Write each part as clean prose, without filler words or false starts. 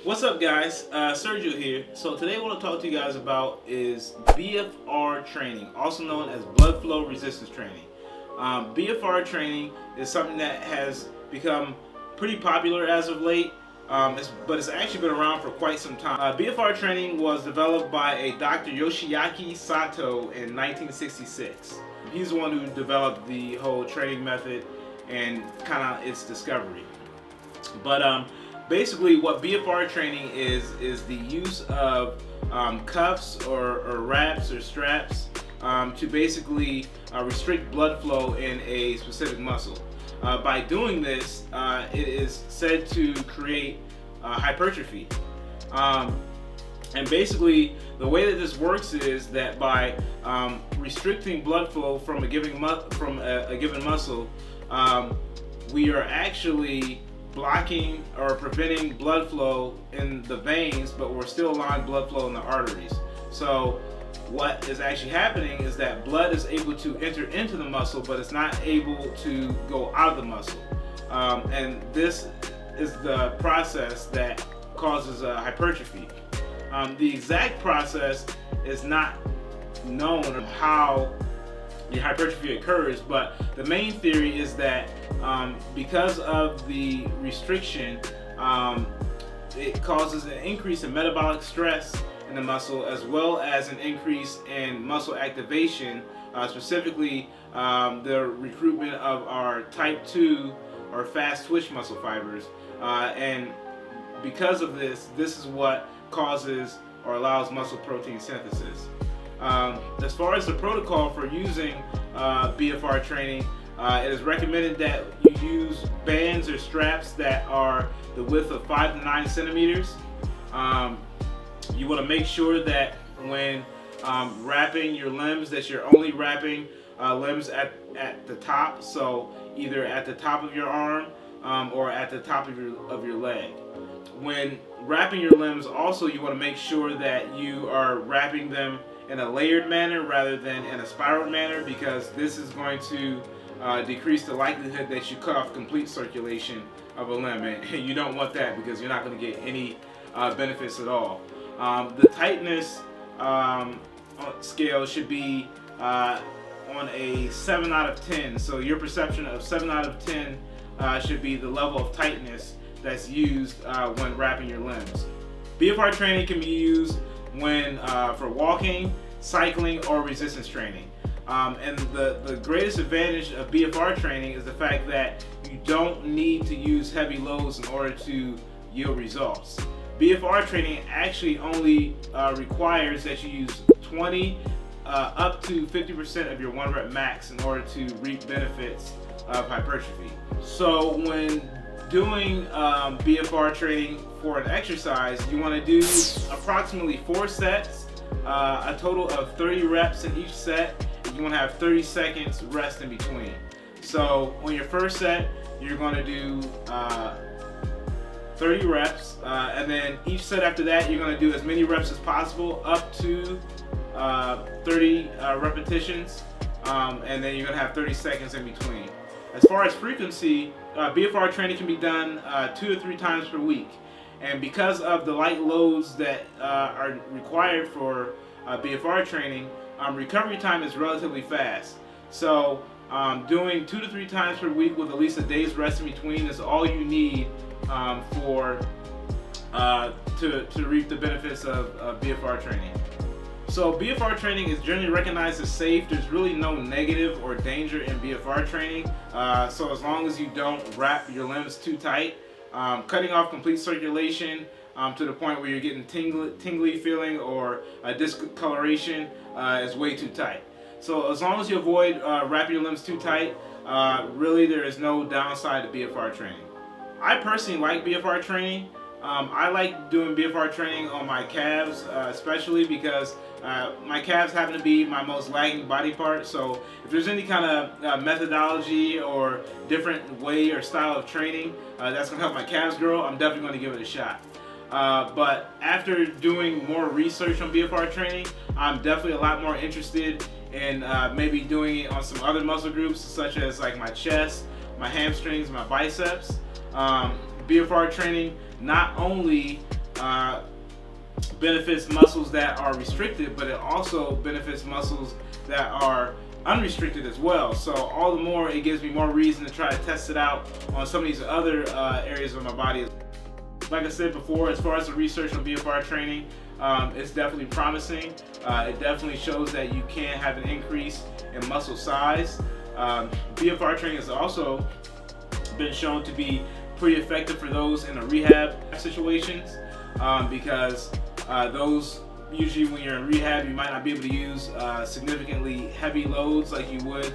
What's up, guys? Sergio here. So today I want to talk to you guys about is BFR training, also known as blood flow resistance training. BFR training is something that has become pretty popular as of late, but it's actually been around for quite some time. BFR training was developed by a Dr. Yoshiaki Sato in 1966. He's the one who developed the whole training method and kind of its discovery. But basically, what BFR training is the use of cuffs or wraps or straps to basically restrict blood flow in a specific muscle. By doing this, it is said to create hypertrophy. And basically, the way that this works is that by restricting blood flow from a given muscle, we are actually blocking or preventing blood flow in the veins, but we're still allowing blood flow in the arteries. So what is actually happening is that blood is able to enter into the muscle, but it's not able to go out of the muscle. And this is the process that causes hypertrophy. The exact process is not known of how the hypertrophy occurs, but the main theory is that because of the restriction, it causes an increase in metabolic stress in the muscle, as well as an increase in muscle activation, specifically the recruitment of our type 2 or fast twitch muscle fibers. And because of this is what causes or allows muscle protein synthesis. As far as the protocol for using BFR training, it is recommended that you use bands or straps that are the width of 5 to 9 centimeters. You want to make sure that when wrapping your limbs, that you're only wrapping limbs at the top, so either at the top of your arm or at the top of your leg. When wrapping your limbs, also you want to make sure that you are wrapping them in a layered manner rather than in a spiral manner, because this is going to decrease the likelihood that you cut off complete circulation of a limb, and you don't want that because you're not going to get any benefits at all. The tightness scale should be on a 7 out of 10, so your perception of 7 out of 10 should be the level of tightness that's used when wrapping your limbs. BFR training can be used when for walking, cycling, or resistance training. And the greatest advantage of BFR training is the fact that you don't need to use heavy loads in order to yield results. BFR training actually only requires that you use 20 up to 50% of your 1 rep max in order to reap benefits of hypertrophy. So when doing BFR training for an exercise, you want to do approximately 4 sets, a total of 30 reps in each set, and you want to have 30 seconds rest in between. So on your first set, you're going to do 30 reps, and then each set after that, you're going to do as many reps as possible, up to 30 repetitions, and then you're going to have 30 seconds in between. As far as frequency, BFR training can be done 2 to 3 times per week. And because of the light loads that are required for BFR training, recovery time is relatively fast. So doing 2 to 3 times per week with at least a day's rest in between is all you need to reap the benefits of BFR training. So BFR training is generally recognized as safe. There's really no negative or danger in BFR training. So as long as you don't wrap your limbs too tight, cutting off complete circulation to the point where you're getting tingly feeling or discoloration is way too tight. So as long as you avoid wrapping your limbs too tight, really there is no downside to BFR training. I personally like BFR training. I like doing BFR training on my calves, especially because my calves happen to be my most lagging body part. So if there's any kind of methodology or different way or style of training that's going to help my calves grow, I'm definitely going to give it a shot. But after doing more research on BFR training, I'm definitely a lot more interested in maybe doing it on some other muscle groups, such as like my chest, my hamstrings, my biceps. BFR training not only benefits muscles that are restricted, but it also benefits muscles that are unrestricted as well. So all the more, it gives me more reason to try to test it out on some of these other areas of my body. Like I said before, as far as the research on BFR training, it's definitely promising. It definitely shows that you can have an increase in muscle size. BFR training has also been shown to be pretty effective for those in a rehab situations, because those, usually when you're in rehab, you might not be able to use significantly heavy loads like you would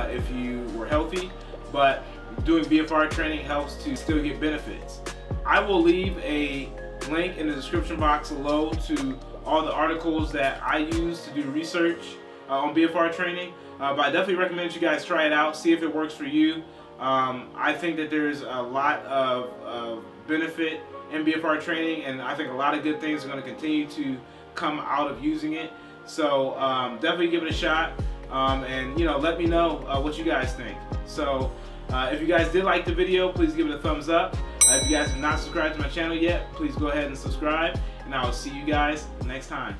if you were healthy, but doing BFR training helps to still get benefits. I will leave a link in the description box below to all the articles that I use to do research on BFR training, but I definitely recommend you guys try it out, see if it works for you. I think that there's a lot of benefit in BFR training, and I think a lot of good things are going to continue to come out of using it. So definitely give it a shot, and let me know what you guys think. So if you guys did like the video, please give it a thumbs up. If you guys have not subscribed to my channel yet, please go ahead and subscribe, and I will see you guys next time.